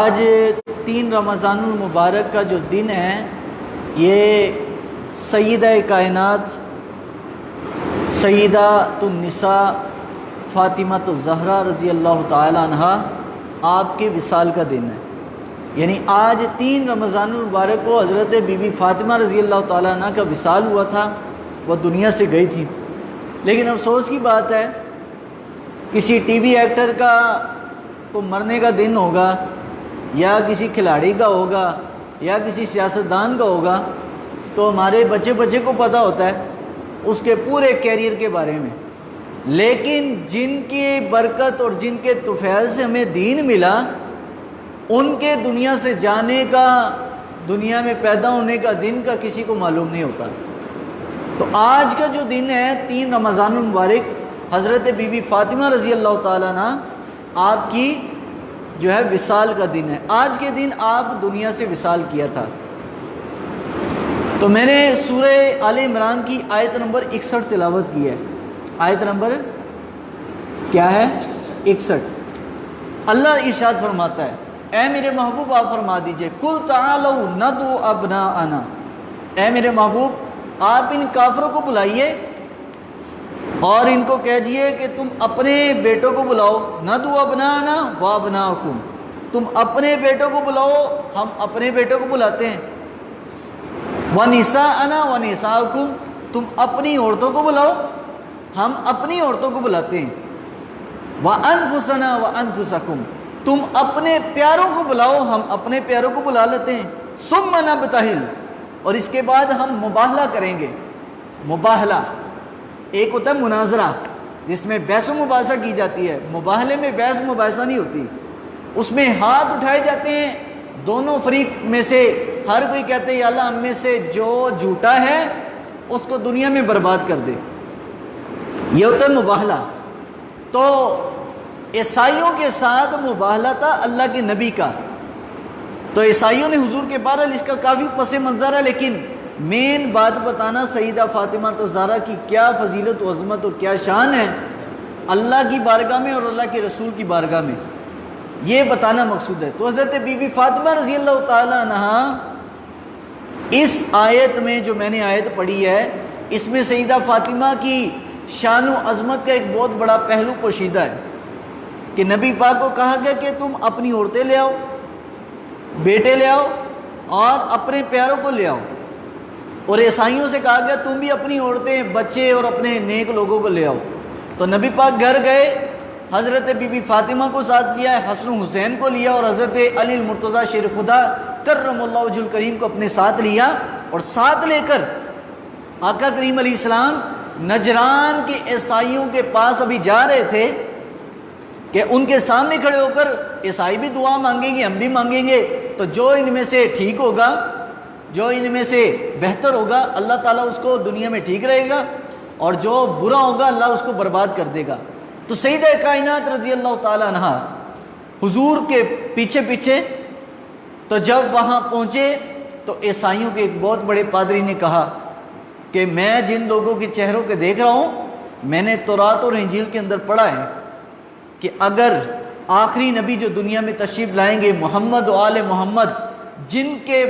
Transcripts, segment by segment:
آج 3 رمضان المبارک کا جو دن ہے یہ سیدہ کائنات سیدۃ النساء فاطمہ الزہرا رضی اللہ تعالی عنہا آپ کے وصال کا دن ہے۔ یعنی آج 3 رمضان المبارک کو حضرت بی بی فاطمہ رضی اللہ تعالی عنہ کا وصال ہوا تھا، وہ دنیا سے گئی تھی۔ لیکن افسوس کی بات ہے کسی ٹی وی ایکٹر کا کو مرنے کا دن ہوگا یا کسی کھلاڑی کا ہوگا یا کسی سیاستدان کا ہوگا تو ہمارے بچے کو پتہ ہوتا ہے اس کے پورے کیریئر کے بارے میں، لیکن جن کی برکت اور جن کے طفیل سے ہمیں دین ملا ان کے دنیا سے جانے کا، دنیا میں پیدا ہونے کا دن کا کسی کو معلوم نہیں ہوتا۔ تو آج کا جو دن ہے 3 رمضان المبارک حضرت بی بی فاطمہ رضی اللہ تعالیٰ عنہ آپ کی جو ہے وصال کا دن ہے۔ آج کے دن آپ دنیا سے وصال کیا تھا۔ تو میں نے سورہ آل عمران کی آیت نمبر 61 تلاوت کی ہے۔ آیت نمبر کیا ہے؟ 61۔ اللہ ارشاد فرماتا ہے، اے میرے محبوب آپ فرما دیجئے قُلْ تَعَالَوْا نَدْعُ أَبْنَاءَنَا، اے میرے محبوب آپ ان کافروں کو بلائیے اور ان کو کہیے کہ تم اپنے بیٹوں کو بلاؤ، نَدْعُ أَبْنَاءَنَا وَأَبْنَاءَكُمْ، تم اپنے بیٹوں کو بلاؤ ہم اپنے بیٹوں کو بلاتے ہیں، وَنِسَاءَنَا وَنِسَاءَكُمْ، تم اپنی عورتوں کو بلاؤ ہم اپنی عورتوں کو بلاتے ہیں، وَأَنفُسَنَا وَأَنفُسَكُمْ، تم اپنے پیاروں کو بلاؤ ہم اپنے پیاروں کو بلا لیتے ہیں، ثُمَّ نَبْتَهِلْ، اور اس کے بعد ہم مباہلہ کریں گے۔ مباہلہ ایک ہوتا ہے مناظرہ جس میں بحث و مباحثہ کی جاتی ہے، مباہلے میں بحث و مباحثہ نہیں ہوتی، اس میں ہاتھ اٹھائے جاتے ہیں دونوں فریق میں سے، ہر کوئی کہتے ہیں یا اللہ ہم میں سے جو جھوٹا ہے اس کو دنیا میں برباد کر دے، یہ ہوتا ہے مباہلہ۔ تو عیسائیوں کے ساتھ مباہلہ تھا اللہ کے نبی کا، تو عیسائیوں نے حضور کے بہرحال اس کا کافی پس منظر ہے، لیکن مین بات بتانا سیدہ فاطمہ الزہرا کی کیا فضیلت و عظمت اور کیا شان ہے اللہ کی بارگاہ میں اور اللہ کے رسول کی بارگاہ میں، یہ بتانا مقصود ہے۔ تو حضرت بی بی فاطمہ رضی اللہ تعالی عنہ اس آیت میں جو میں نے آیت پڑھی ہے اس میں سیدہ فاطمہ کی شان و عظمت کا ایک بہت بڑا پہلو پوشیدہ ہے کہ نبی پاک کو کہا گیا کہ تم اپنی عورتیں لے آؤ، بیٹے لے آؤ اور اپنے پیاروں کو لے آؤ، اور عیسائیوں سے کہا گیا تم بھی اپنی عورتیں، بچے اور اپنے نیک لوگوں کو لے آؤ۔ تو نبی پاک گھر گئے، حضرت بی بی فاطمہ کو ساتھ لیا، حسن و حسین کو لیا اور حضرت علی المرتضیٰ شیر خدا کرم اللہ وجہ الکریم کو اپنے ساتھ لیا، اور ساتھ لے کر آقا کریم علیہ السلام نجران کے عیسائیوں کے پاس ابھی جا رہے تھے کہ ان کے سامنے کھڑے ہو کر عیسائی بھی دعا مانگیں گے ہم بھی مانگیں گے، تو جو ان میں سے ٹھیک ہوگا، جو ان میں سے بہتر ہوگا اللہ تعالیٰ اس کو دنیا میں ٹھیک رہے گا، اور جو برا ہوگا اللہ اس کو برباد کر دے گا۔ تو سیدہ کائنات رضی اللہ تعالیٰ عنہ حضور کے پیچھے پیچھے، تو جب وہاں پہنچے تو عیسائیوں کے ایک بہت بڑے پادری نے کہا کہ میں جن لوگوں کے چہروں کے دیکھ رہا ہوں میں نے تورات اور انجیل کے اندر پڑھا ہے کہ اگر آخری نبی جو دنیا میں تشریف لائیں گے محمد و آل محمد، جن کے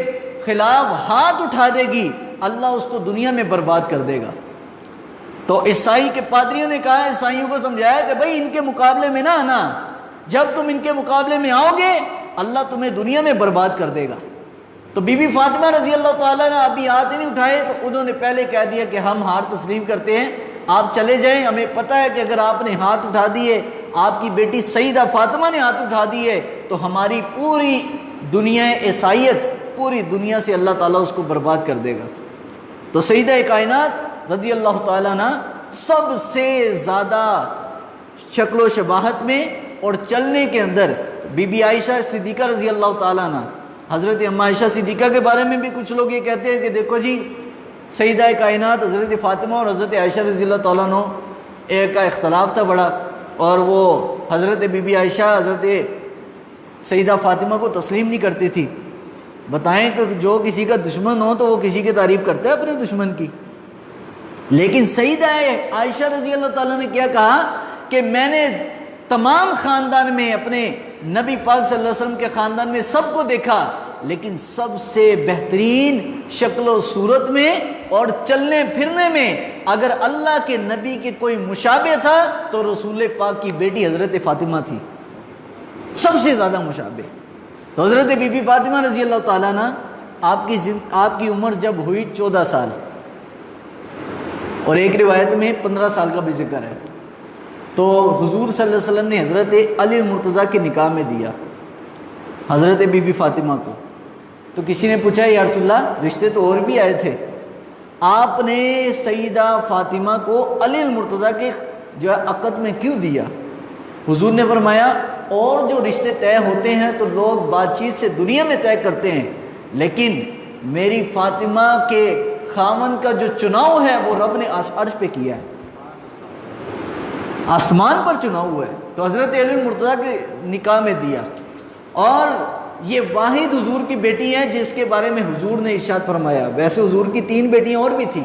خلاف ہاتھ اٹھا دے گی اللہ اس کو دنیا میں برباد کر دے گا۔ تو عیسائی کے پادریوں نے کہا، عیسائیوں کو سمجھایا کہ بھائی ان کے مقابلے میں نہ آنا، جب تم ان کے مقابلے میں آؤ گے اللہ تمہیں دنیا میں برباد کر دے گا۔ تو بی بی فاطمہ رضی اللہ تعالیٰ نے ابھی ہاتھ ہی نہیں اٹھائے تو انہوں نے پہلے کہہ دیا کہ ہم ہار تسلیم کرتے ہیں، آپ چلے جائیں، ہمیں پتہ ہے کہ اگر آپ نے ہاتھ اٹھا دیے، آپ کی بیٹی سیدہ فاطمہ نے ہاتھ اٹھا دیے تو ہماری پوری دنیا عیسائیت، پوری دنیا سے اللہ تعالیٰ اس کو برباد کر دے گا۔ تو سیدہ کائنات رضی اللہ تعالیٰ عنہ سب سے زیادہ شکل و شباہت میں اور چلنے کے اندر بی بی عائشہ صدیقہ رضی اللہ تعالیٰ عنہ، حضرت اما عائشہ صدیقہ کے بارے میں بھی کچھ لوگ یہ کہتے ہیں کہ دیکھو جی سیدہ کائنات حضرت فاطمہ اور حضرت عائشہ رضی اللہ تعالیٰ عنہ ایک کا اختلاف تھا بڑا، اور وہ حضرت بی بی عائشہ حضرت سیدہ فاطمہ کو تسلیم نہیں کرتی تھی۔ بتائیں کہ جو کسی کا دشمن ہو تو وہ کسی کی تعریف کرتا ہے اپنے دشمن کی، لیکن سیدہ عائشہ رضی اللہ تعالیٰ نے کیا کہا کہ میں نے تمام خاندان میں اپنے نبی پاک صلی اللہ علیہ وسلم کے خاندان میں سب کو دیکھا، لیکن سب سے بہترین شکل و صورت میں اور چلنے پھرنے میں اگر اللہ کے نبی کے کوئی مشابہ تھا تو رسول پاک کی بیٹی حضرت فاطمہ تھی، سب سے زیادہ مشابہ۔ تو حضرت بی بی فاطمہ رضی اللہ تعالیٰ عنہ آپ کی عمر جب ہوئی 14 سال، اور ایک روایت میں 15 سال کا بھی ذکر ہے، تو حضور صلی اللہ علیہ وسلم نے حضرت علی المرتضیٰ کے نکاح میں دیا حضرت بی بی فاطمہ کو۔ تو کسی نے پوچھا یا رسول اللہ رشتے تو اور بھی آئے تھے، آپ نے سیدہ فاطمہ کو علی المرتضیٰ کے جو ہے عقد میں کیوں دیا؟ حضور نے فرمایا اور جو رشتے طے ہوتے ہیں تو لوگ بات چیت سے دنیا میں طے کرتے ہیں، لیکن میری فاطمہ کے خاوند کا جو چناؤ ہے وہ رب نے عرش پہ کیا ہے، آسمان پر چناؤ ہوا ہے۔ تو حضرت علی المرتضیٰ کے نکاح میں دیا، اور یہ واحد حضور کی بیٹی ہے جس کے بارے میں حضور نے ارشاد فرمایا۔ ویسے حضور کی 3 بیٹیاں اور بھی تھیں،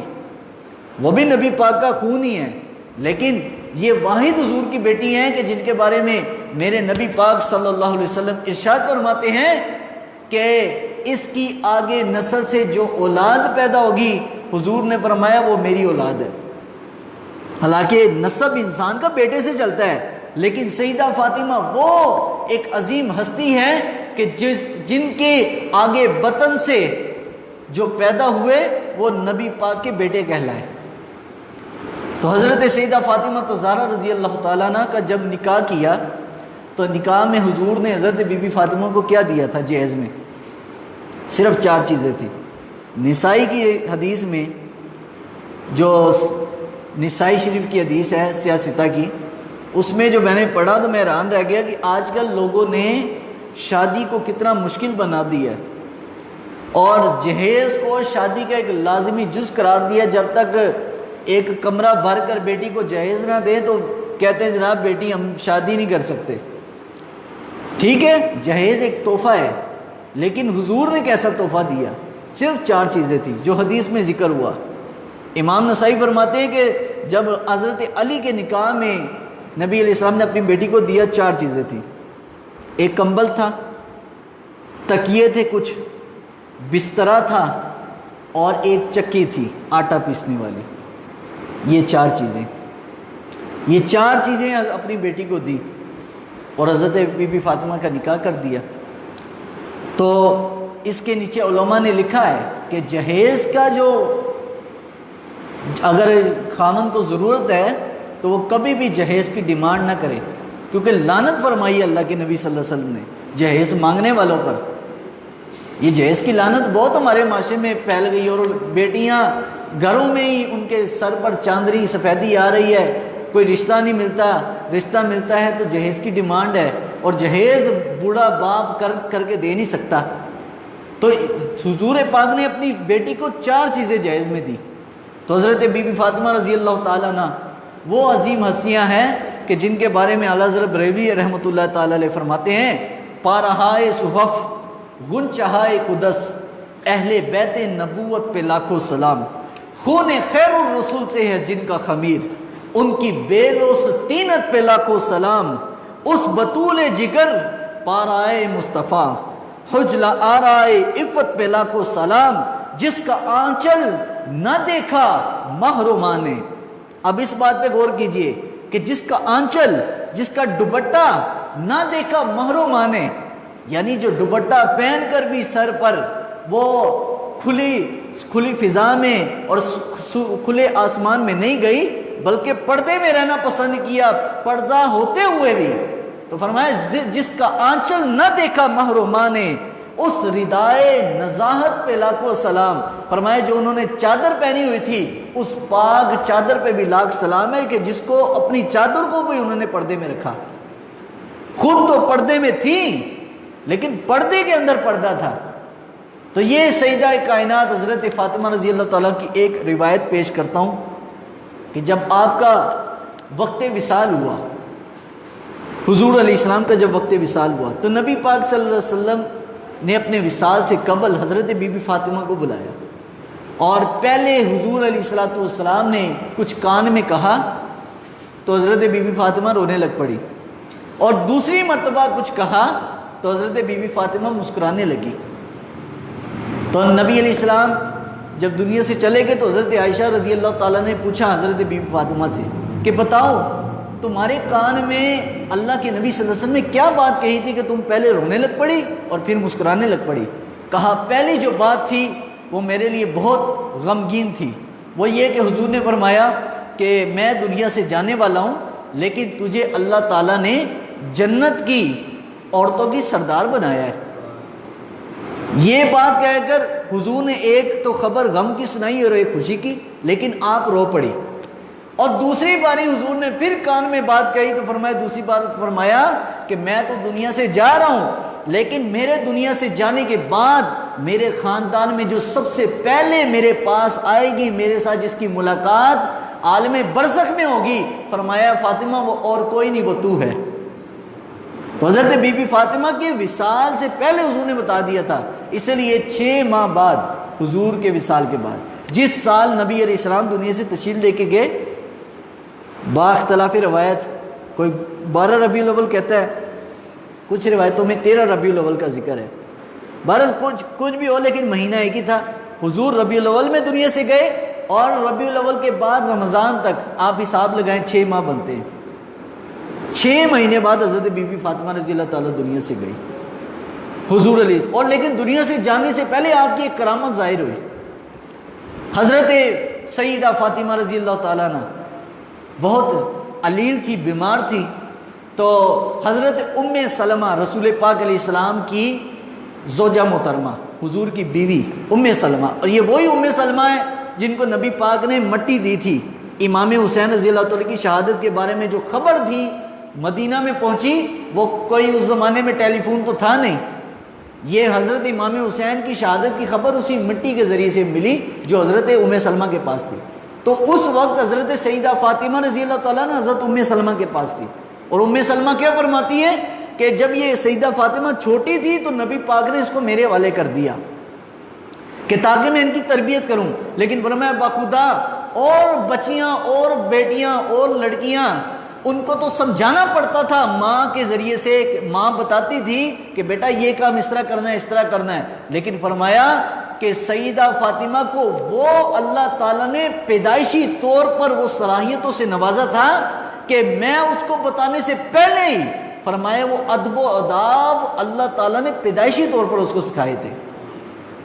وہ بھی نبی پاک کا خون ہی ہیں، لیکن یہ واحد حضور کی بیٹی ہیں کہ جن کے بارے میں میرے نبی پاک صلی اللہ علیہ وسلم ارشاد فرماتے ہیں کہ اس کی آگے نسل سے جو اولاد پیدا ہوگی، حضور نے فرمایا وہ میری اولاد ہے۔ حالانکہ نسب انسان کا بیٹے سے چلتا ہے، لیکن سیدہ فاطمہ وہ ایک عظیم ہستی ہے کہ جن کے آگے بطن سے جو پیدا ہوئے وہ نبی پاک کے بیٹے کہلائے۔ تو حضرت سیدہ فاطمہ زہرا رضی اللہ تعالیٰ عنہ کا جب نکاح کیا تو نکاح میں حضور نے حضرت بی بی فاطمہ کو کیا دیا تھا جہیز میں؟ صرف 4 چیزیں تھیں۔ نسائی کی حدیث میں، جو نسائی شریف کی حدیث ہے سیاستہ کی، اس میں جو میں نے پڑھا تو میں حیران رہ گیا کہ آج کل لوگوں نے شادی کو کتنا مشکل بنا دیا ہے، اور جہیز کو شادی کا ایک لازمی جز قرار دیا۔ جب تک ایک کمرہ بھر کر بیٹی کو جہیز نہ دیں تو کہتے ہیں جناب بیٹی ہم شادی نہیں کر سکتے۔ ٹھیک ہے، جہیز ایک تحفہ ہے، لیکن حضور نے کیسا تحفہ دیا؟ صرف 4 چیزیں تھیں جو حدیث میں ذکر ہوا۔ امام نسائی فرماتے ہیں کہ جب حضرت علی کے نکاح میں نبی علیہ السلام نے اپنی بیٹی کو دیا 4 چیزیں تھیں۔ ایک کمبل تھا، تکیے تھے کچھ، بسترا تھا، اور ایک چکی تھی آٹا پیسنے والی۔ یہ 4 چیزیں، یہ 4 چیزیں اپنی بیٹی کو دی، اور حضرت بی بی فاطمہ کا نکاح کر دیا۔ تو اس کے نیچے علماء نے لکھا ہے کہ جہیز کا جو اگر خاوند کو ضرورت ہے تو وہ کبھی بھی جہیز کی ڈیمانڈ نہ کرے، کیونکہ لعنت فرمائی اللہ کے نبی صلی اللہ علیہ وسلم نے جہیز مانگنے والوں پر۔ یہ جہیز کی لعنت بہت ہمارے معاشرے میں پھیل گئی، اور بیٹیاں گھروں میں ہی ان کے سر پر چاندری سفیدی آ رہی ہے، کوئی رشتہ نہیں ملتا، رشتہ ملتا ہے تو جہیز کی ڈیمانڈ ہے، اور جہیز بوڑھا باپ کر کے دے نہیں سکتا۔ تو حضور پاک نے اپنی بیٹی کو 4 چیزیں جہیز میں دی۔ تو حضرت بی بی فاطمہ رضی اللہ تعالیٰ عنہ وہ عظیم ہستیاں ہیں کہ جن کے بارے میں اعلیٰ حضرت بریلوی رحمۃ اللہ تعالیٰ علیہ فرماتے ہیں، پارہائے صحف گنچہائے قدس، اہل بیت نبوت پہ لاکھوں سلام، خون خیر الرسول سے ہے جن کا خمیر، ان کی بیل و طینت پہ لاکھوں سلام، اس بطول جگر پارائے مصطفیٰ، حجلہ آرائے عفت پہ لاکھوں سلام، جس کا آنچل نہ دیکھا محروماں نے۔ اب اس بات پہ غور کیجئے کہ جس کا آنچل، جس کا دوپٹہ نہ دیکھا محروماں نے، یعنی جو دوپٹہ پہن کر بھی سر پر وہ کھلی فضا میں اور کھلے آسمان میں نہیں گئی، بلکہ پردے میں رہنا پسند کیا، پردہ ہوتے ہوئے بھی۔ تو فرمایا جس کا آنچل نہ دیکھا محروماں نے، اس ردائے نزاہت پہ لاکھوں سلام۔ فرمایا جو انہوں نے چادر پہنی ہوئی تھی اس پاک چادر پہ بھی لاکھ سلام ہے کہ جس کو اپنی چادر کو بھی انہوں نے پردے میں رکھا۔ خود تو پردے میں تھی لیکن پردے کے اندر پردہ تھا۔ تو یہ سیدہ کائنات حضرت فاطمہ رضی اللہ تعالیٰ کی ایک روایت پیش کرتا ہوں کہ جب آپ کا وقت وصال ہوا، حضور علیہ السلام کا جب وقت وصال ہوا تو نبی پاک صلی اللہ علیہ وسلم نے اپنے وصال سے قبل حضرت بی بی فاطمہ کو بلایا، اور پہلے حضور علیہ السلام نے کچھ کان میں کہا تو حضرت بی بی فاطمہ رونے لگ پڑی۔ اور دوسری مرتبہ کچھ کہا تو حضرت بی بی فاطمہ مسکرانے لگی۔ تو نبی علیہ السلام جب دنیا سے چلے گئے تو حضرت عائشہ رضی اللہ تعالیٰ نے پوچھا حضرت بی بی فاطمہ سے کہ بتاؤ تمہارے کان میں اللہ کے نبی صلی اللہ علیہ وسلم نے کیا بات کہی تھی کہ تم پہلے رونے لگ پڑی اور پھر مسکرانے لگ پڑی؟ کہا پہلی جو بات تھی وہ میرے لیے بہت غمگین تھی، وہ یہ کہ حضور نے فرمایا کہ میں دنیا سے جانے والا ہوں لیکن تجھے اللہ تعالیٰ نے جنت کی عورتوں کی سردار بنایا ہے۔ یہ بات کہہ کر حضور نے ایک تو خبر غم کی سنائی اور ایک خوشی کی، لیکن آپ رو پڑی۔ اور دوسری باری حضور نے پھر کان میں بات کہی تو فرمایا، دوسری بار فرمایا کہ میں تو دنیا سے جا رہا ہوں لیکن میرے دنیا سے جانے کے بعد میرے خاندان میں جو سب سے پہلے میرے پاس آئے گی، میرے ساتھ جس کی ملاقات عالم برزخ میں ہوگی، فرمایا فاطمہ وہ اور کوئی نہیں، وہ تو ہے۔ تو حضرت بی بی فاطمہ کے وصال سے پہلے حضور نے بتا دیا تھا، اس لیے 6 ماہ بعد حضور کے وصال کے بعد جس سال نبی علیہ السلام دنیا سے تشریف لے کے گئے، با اختلاف روایت کوئی 12 ربیع الاول کہتا ہے، کچھ روایتوں میں 13 ربیع الاول کا ذکر ہے، بہرحال کچھ بھی ہو لیکن مہینہ ایک ہی تھا۔ حضور ربیع الاول میں دنیا سے گئے اور ربیع الاول کے بعد رمضان تک آپ حساب لگائیں 6 ماہ بنتے ہیں۔ 6 مہینے بعد حضرت بی بی فاطمہ رضی اللہ تعالیٰ دنیا سے گئی حضور علی، اور لیکن دنیا سے جانے سے پہلے آپ کی ایک کرامت ظاہر ہوئی۔ حضرت سیدہ فاطمہ رضی اللہ تعالیٰ عنہ بہت علیل تھی، بیمار تھی، تو حضرت ام سلمہ رسول پاک علیہ السلام کی زوجہ محترمہ، حضور کی بیوی ام سلمہ، اور یہ وہی ام سلمہ ہے جن کو نبی پاک نے مٹی دی تھی امام حسین رضی اللہ تعالیٰ کی شہادت کے بارے میں جو خبر تھی مدینہ میں پہنچی، وہ کوئی اس زمانے میں ٹیلی فون تو تھا نہیں، یہ حضرت امام حسین کی شہادت کی خبر اسی مٹی کے ذریعے سے ملی جو حضرت ام سلمہ کے پاس تھی۔ تو اس وقت حضرت سیدہ فاطمہ رضی اللہ تعالیٰ نے حضرت ام سلمہ کے پاس تھی، اور ام سلمہ کیا فرماتی ہے کہ جب یہ سیدہ فاطمہ چھوٹی تھی تو نبی پاک نے اس کو میرے حوالے کر دیا کہ تاکہ میں ان کی تربیت کروں، لیکن فرمایا باخدا اور بچیاں اور بیٹیاں اور لڑکیاں ان کو تو سمجھانا پڑتا تھا ماں کے ذریعے سے، ماں بتاتی تھی کہ بیٹا یہ کام اس طرح کرنا ہے، اس طرح کرنا ہے، لیکن فرمایا کہ سیدہ فاطمہ کو وہ اللہ تعالیٰ نے پیدائشی طور پر وہ صلاحیتوں سے نوازا تھا کہ میں اس کو بتانے سے پہلے ہی فرمایا وہ ادب و آداب اللہ تعالیٰ نے پیدائشی طور پر اس کو سکھائے تھے،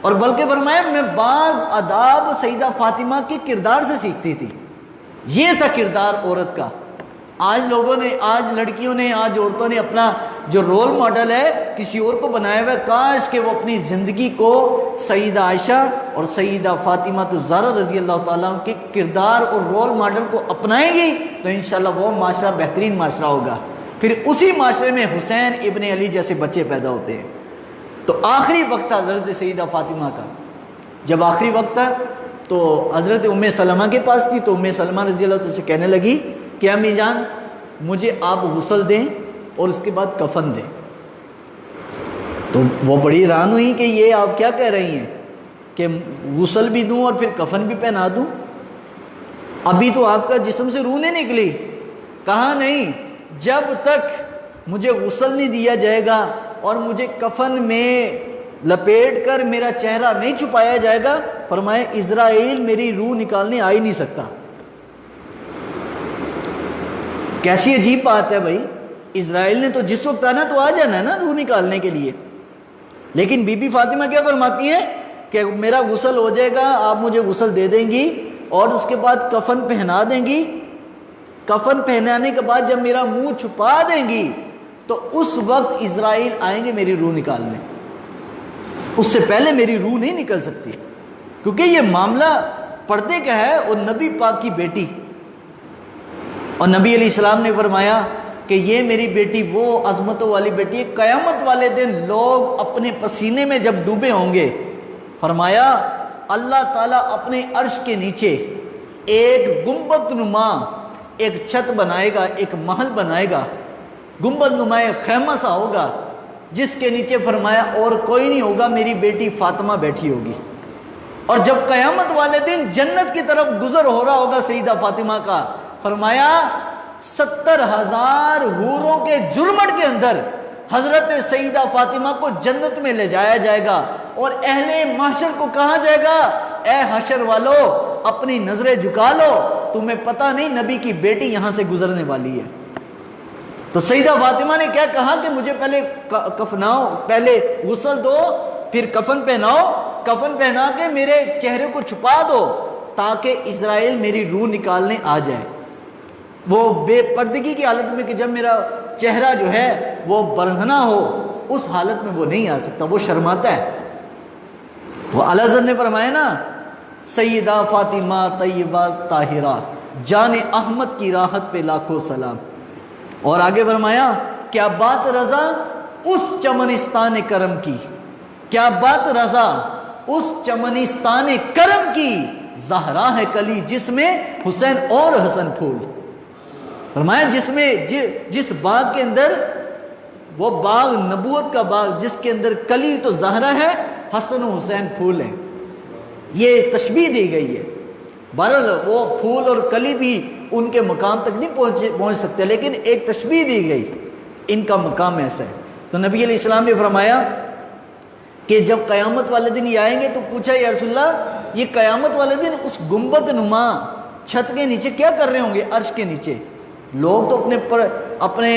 اور بلکہ فرمایا میں بعض آداب سیدہ فاطمہ کے کردار سے سیکھتی تھی۔ یہ تھا کردار عورت کا۔ آج لوگوں نے، آج لڑکیوں نے، آج عورتوں نے اپنا جو رول ماڈل ہے کسی اور کو بنایا ہوا ہے، کاش کہ وہ اپنی زندگی کو سیدہ عائشہ اور سیدہ فاطمہ الزہرا رضی اللہ تعالیٰ کے کردار اور رول ماڈل کو اپنائیں گی تو انشاءاللہ وہ معاشرہ بہترین معاشرہ ہوگا، پھر اسی معاشرے میں حسین ابن علی جیسے بچے پیدا ہوتے ہیں۔ تو آخری وقت تھا حضرت سیدہ فاطمہ کا، جب آخری وقت تھا تو حضرت ام سلمہ کے پاس تھی، تو ام سلمہ رضی اللہ تعالیٰ سے کہنے لگی کہ امی جان مجھے آپ غسل دیں اور اس کے بعد کفن دیں۔ تو وہ بڑی حیران ہوئی کہ یہ آپ کیا کہہ رہی ہیں کہ غسل بھی دوں اور پھر کفن بھی پہنا دوں، ابھی تو آپ کا جسم سے روح نہیں نکلی۔ کہا نہیں، جب تک مجھے غسل نہیں دیا جائے گا اور مجھے کفن میں لپیٹ کر میرا چہرہ نہیں چھپایا جائے گا، فرمایا اسرائیل میری روح نکالنے آ ہی نہیں سکتا۔ کیسی عجیب بات ہے بھائی، اسرائیل نے تو جس وقت آنا تو آ جانا ہے نا روح نکالنے کے لیے، لیکن بی بی فاطمہ کیا فرماتی ہے کہ میرا غسل ہو جائے گا، آپ مجھے غسل دے دیں گی اور اس کے بعد کفن پہنا دیں گی، کفن پہنانے کے بعد جب میرا منہ چھپا دیں گی تو اس وقت اسرائیل آئیں گے میری روح نکالنے، اس سے پہلے میری روح نہیں نکل سکتی، کیونکہ یہ معاملہ پردے کا ہے اور نبی پاک کی بیٹی، اور نبی علیہ السلام نے فرمایا کہ یہ میری بیٹی وہ عظمتوں والی بیٹی ہے، قیامت والے دن لوگ اپنے پسینے میں جب ڈوبے ہوں گے، فرمایا اللہ تعالیٰ اپنے عرش کے نیچے ایک گنبد نما ایک چھت بنائے گا، ایک محل بنائے گا، گنبد نما ایک خیمہ سا ہوگا جس کے نیچے فرمایا اور کوئی نہیں ہوگا، میری بیٹی فاطمہ بیٹھی ہوگی، اور جب قیامت والے دن جنت کی طرف گزر ہو رہا ہوگا سیدہ فاطمہ کا، فرمایا 70,000 حوروں کے جرمٹ کے اندر حضرت سیدہ فاطمہ کو جنت میں لے جایا جائے گا، اور اہل محشر کو کہا جائے گا اے حشر والو اپنی نظریں جھکا لو، تمہیں پتہ نہیں نبی کی بیٹی یہاں سے گزرنے والی ہے۔ تو سیدہ فاطمہ نے کیا کہا کہ مجھے پہلے کفناؤ، پہلے غسل دو، پھر کفن پہناؤ، کفن پہنا کے میرے چہرے کو چھپا دو تاکہ اسرائیل میری روح نکالنے آ جائے۔ وہ بے پردگی کی حالت میں کہ جب میرا چہرہ جو ہے وہ برہنہ ہو، اس حالت میں وہ نہیں آ سکتا، وہ شرماتا ہے۔ تو اعلیٰ حضرت نے فرمایا نا سیدہ فاطمہ طیبہ طاہرہ جان احمد کی راحت پہ لاکھوں سلام۔ اور آگے فرمایا کیا بات رضا اس چمنستان کرم کی، کیا بات رضا اس چمنستان کرم کی، زہرا ہے کلی جس میں حسین اور حسن پھول۔ فرمایا جس باغ کے اندر، وہ باغ نبوت کا باغ جس کے اندر کلی تو زہرا ہے، حسن و حسین پھول ہیں، یہ تشبیہ دی گئی ہے۔ بہرحال وہ پھول اور کلی بھی ان کے مقام تک نہیں پہنچ سکتے، لیکن ایک تشبیہ دی گئی، ان کا مقام ایسا ہے۔ تو نبی علیہ السلام نے فرمایا کہ جب قیامت والے دن یہ آئیں گے تو پوچھا یا رسول اللہ یہ قیامت والے دن اس گنبد نما چھت کے نیچے کیا کر رہے ہوں گے؟ عرش کے نیچے لوگ تو اپنے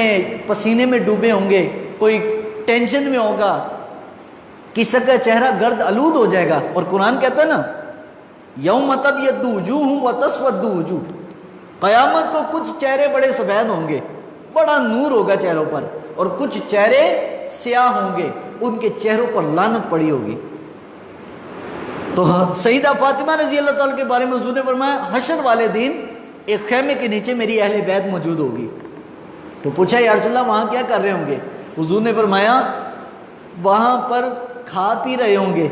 پسینے میں ڈوبے ہوں گے، کوئی ٹینشن میں ہوگا، کسی کا چہرہ گرد آلود ہو جائے گا۔ اور قرآن کہتا ہے نا یوم تبیض وجوہ وتسود وجوہ، قیامت کو کچھ چہرے بڑے سفید ہوں گے، بڑا نور ہوگا چہروں پر، اور کچھ چہرے سیاہ ہوں گے، ان کے چہروں پر لعنت پڑی ہوگی۔ تو سیدہ فاطمہ رضی اللہ تعالیٰ کے بارے میں حضور نے فرمایا حشر والے دن ایک خیمے کے نیچے میری اہل بیت موجود ہوگی۔ تو پوچھا یا رسول اللہ وہاں کیا کر رہے ہوں گے؟ حضور نے فرمایا وہاں پر کھا پی رہے ہوں گے۔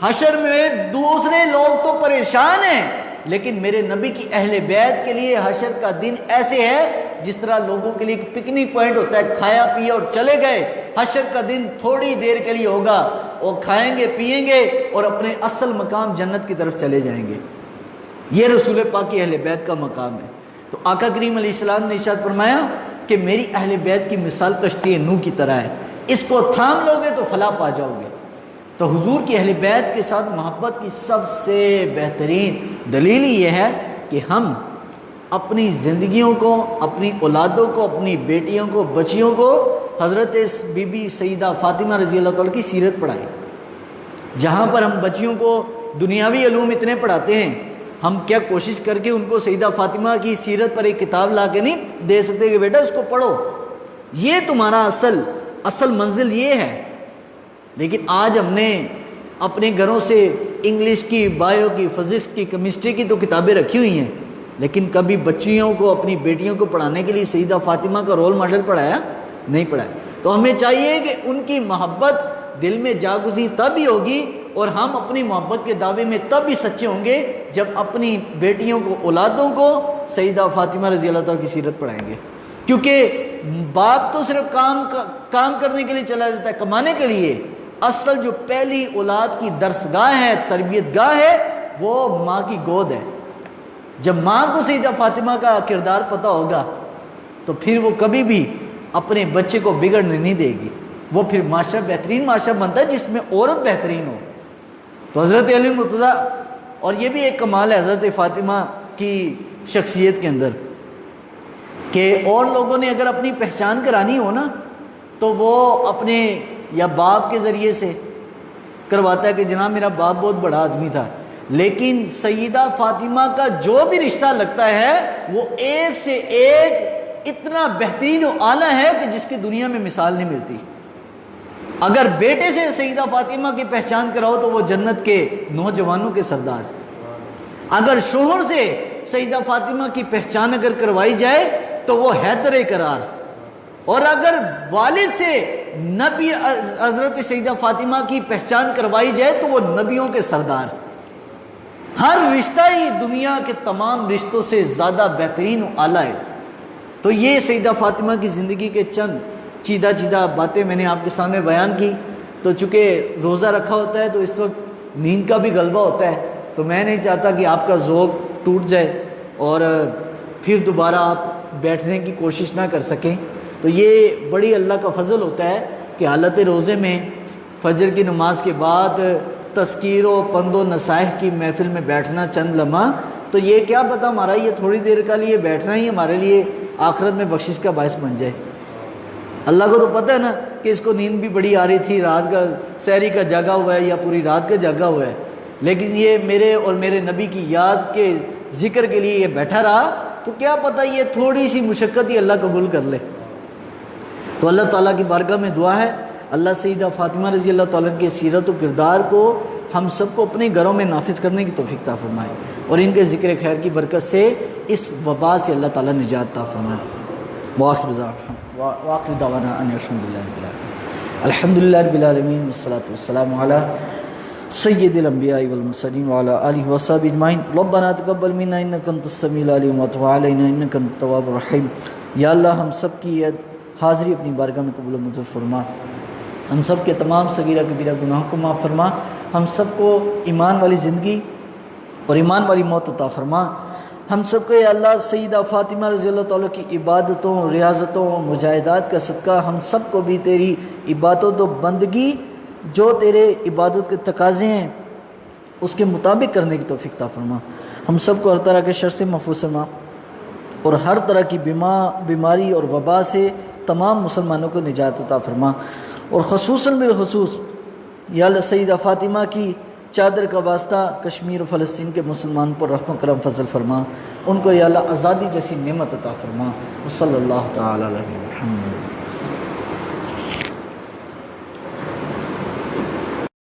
حشر میں دوسرے لوگ تو پریشان ہیں، لیکن میرے نبی کی اہل بیت کے لیے حشر کا دن ایسے ہے جس طرح لوگوں کے لیے ایک پکنک پوائنٹ ہوتا ہے، کھایا پیا اور چلے گئے۔ حشر کا دن تھوڑی دیر کے لیے ہوگا، وہ کھائیں گے پیئیں گے اور اپنے اصل مقام جنت کی طرف چلے جائیں گے۔ یہ رسول پاک کی اہل بیت کا مقام ہے۔ تو آقا کریم علیہ السلام نے ارشاد فرمایا کہ میری اہل بیت کی مثال کشتی نوح کی طرح ہے، اس کو تھام لو گے تو فلاح پا جاؤ گے۔ تو حضور کی اہل بیت کے ساتھ محبت کی سب سے بہترین دلیل یہ ہے کہ ہم اپنی زندگیوں کو، اپنی اولادوں کو، اپنی بیٹیوں کو، بچیوں کو حضرت بی بی سیدہ فاطمہ رضی اللہ تعالیٰ کی سیرت پڑھائیں۔ جہاں پر ہم بچیوں کو دنیاوی علوم اتنے پڑھاتے ہیں، ہم کیا کوشش کر کے ان کو سیدہ فاطمہ کی سیرت پر ایک کتاب لا کے نہیں دے سکتے کہ بیٹا اس کو پڑھو، یہ تمہارا اصل منزل یہ ہے۔ لیکن آج ہم نے اپنے گھروں سے انگلش کی، بایو کی، فزکس کی، کیمسٹری کی تو کتابیں رکھی ہوئی ہیں، لیکن کبھی بچیوں کو، اپنی بیٹیوں کو پڑھانے کے لیے سیدہ فاطمہ کا رول ماڈل پڑھایا نہیں پڑھایا۔ تو ہمیں چاہیے کہ ان کی محبت دل میں جاگزیں تب ہی ہوگی، اور ہم اپنی محبت کے دعوے میں تب ہی سچے ہوں گے جب اپنی بیٹیوں کو، اولادوں کو سیدہ فاطمہ رضی اللہ تعالیٰ کی سیرت پڑھائیں گے۔ کیونکہ باپ تو صرف کام کرنے کے لیے چلا جاتا ہے، کمانے کے لیے، اصل جو پہلی اولاد کی درسگاہ ہے، تربیت گاہ ہے، وہ ماں کی گود ہے۔ جب ماں کو سیدہ فاطمہ کا کردار پتہ ہوگا تو پھر وہ کبھی بھی اپنے بچے کو بگڑنے نہیں دے گی، وہ پھر معاشرہ بہترین معاشرہ بنتا ہے جس میں عورت بہترین ہو۔ تو حضرت علی مرتضیٰ، اور یہ بھی ایک کمال ہے حضرت فاطمہ کی شخصیت کے اندر کہ اور لوگوں نے اگر اپنی پہچان کرانی ہو نا تو وہ اپنے یا باپ کے ذریعے سے کرواتا ہے کہ جناب میرا باپ بہت بڑا آدمی تھا، لیکن سیدہ فاطمہ کا جو بھی رشتہ لگتا ہے وہ ایک سے ایک اتنا بہترین و اعلیٰ ہے کہ جس کی دنیا میں مثال نہیں ملتی۔ اگر بیٹے سے سیدہ فاطمہ کی پہچان کراؤ تو وہ جنت کے نوجوانوں کے سردار، اگر شوہر سے سیدہ فاطمہ کی پہچان اگر کروائی جائے تو وہ حیدر قرار، اور اگر والد سے نبی حضرت سیدہ فاطمہ کی پہچان کروائی جائے تو وہ نبیوں کے سردار۔ ہر رشتہ ہی دنیا کے تمام رشتوں سے زیادہ بہترین و اعلیٰ ہے۔ تو یہ سیدہ فاطمہ کی زندگی کے چند چیدہ باتیں میں نے آپ کے سامنے بیان کی۔ تو چونکہ روزہ رکھا ہوتا ہے تو اس وقت نیند کا بھی غلبہ ہوتا ہے، تو میں نہیں چاہتا کہ آپ کا ذوق ٹوٹ جائے اور پھر دوبارہ آپ بیٹھنے کی کوشش نہ کر سکیں، تو یہ بڑی اللہ کا فضل ہوتا ہے کہ حالت روزے میں فجر کی نماز کے بعد تذکیر و پند و نصائح کی محفل میں بیٹھنا چند لمحہ، تو یہ کیا پتہ ہمارا یہ تھوڑی دیر کا لیے بیٹھنا ہی ہمارے لیے آخرت میں بخشش کا باعث بن جائے۔ اللہ کو تو پتہ ہے نا کہ اس کو نیند بھی بڑی آ رہی تھی، رات کا سحری کا جاگا ہوا ہے یا پوری رات کا جاگا ہوا ہے، لیکن یہ میرے اور میرے نبی کی یاد کے ذکر کے لیے یہ بیٹھا رہا، تو کیا پتہ یہ تھوڑی سی مشقت ہی اللہ قبول کر لے۔ تو اللہ تعالیٰ کی بارگاہ میں دعا ہے اللہ سیدہ فاطمہ رضی اللہ تعالیٰ کے سیرت و کردار کو ہم سب کو اپنے گھروں میں نافذ کرنے کی توفیق عطا فرمائے، اور ان کے ذکر خیر کی برکت سے اس وبا سے اللہ تعالیٰ نجات عطا فرمائے۔ وآخر دعوانا ان الحمدللہ رب العالمین، الحمدللہ رب العالمین، والصلاة والسلام علی سید الانبیاء والمرسلین وعلی آلہ وصحبہ اجمعین۔ ربنا تقبل منا انک انت السمیع العلیم وتب علینا انک انت التواب الرحیم۔ یا اللہ ہم سب کی حاضری اپنی بارگاہ میں قبول و منظور فرما، ہم سب کے تمام صغیرہ کبیرہ گناہوں کو معاف فرما، ہم سب کو ایمان والی زندگی اور ایمان والی موت عطا فرما، ہم سب کو یا اللہ سیدہ فاطمہ رضی اللہ تعالیٰ کی عبادتوں، ریاضتوں، مجاہدات کا صدقہ ہم سب کو بھی تیری عبادت و بندگی جو تیرے عبادت کے تقاضے ہیں اس کے مطابق کرنے کی توفیق عطا فرما، ہم سب کو ہر طرح کے شر سے محفوظ فرما، اور ہر طرح کی بیماری اور وبا سے تمام مسلمانوں کو نجات عطا فرما، اور خصوصاً بالخصوص یا اللہ سیدہ فاطمہ کی چادر کا واسطہ کشمیر و فلسطین کے مسلمان پر رحم و کرم فضل فرما، ان کو یا اللہ آزادی جیسی نعمت عطا فرما۔ وصلی اللہ تعالی علیہ وسلم۔